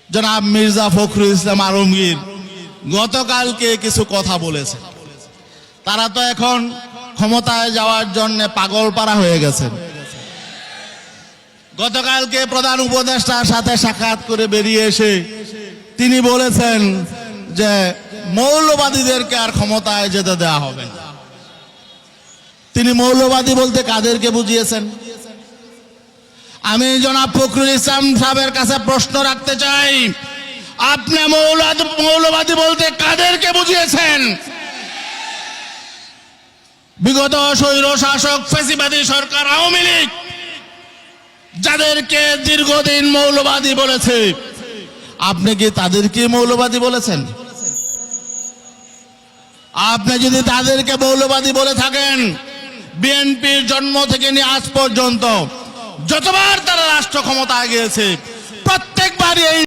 জনাব মির্জা ফখরুল ইসলাম আলমগীর গতকালকে কিছু কথা বলেছে। তারা তো এখন ক্ষমতায় যাওয়ার জন্য পাগলপাড়া হয়ে গেছেন। গতকালকে প্রধান উপদেষ্টার সাথে সাক্ষাৎ করে বেরিয়ে এসে তিনি বলেছেন যে মৌলবাদীদেরকে আর ক্ষমতায় যেতে দেওয়া হবে না। তিনি মৌলবাদী বলতে কাদেরকে বুঝিয়েছেন? আমি জনাব ফখরুল ইসলাম সাহেবের কাছে প্রশ্ন রাখতে চাই, আপনি মৌলবাদী বলতে কাদেরকে বুঝিয়েছেন? বিগত স্বৈর শাসক ফ্যাসিবাদী সরকার আওয়ামী লীগ যাদেরকে দীর্ঘদিন মৌলবাদী বলেছে, আপনি কি তাদেরকে মৌলবাদী বলেছেন? আপনি যদি তাদেরকে মৌলবাদী বলে থাকেন, বিএনপির জন্ম থেকে নিয়ে আজ পর্যন্ত যতবার তারা রাষ্ট্র ক্ষমতায় গিয়েছে প্রত্যেকবারই এই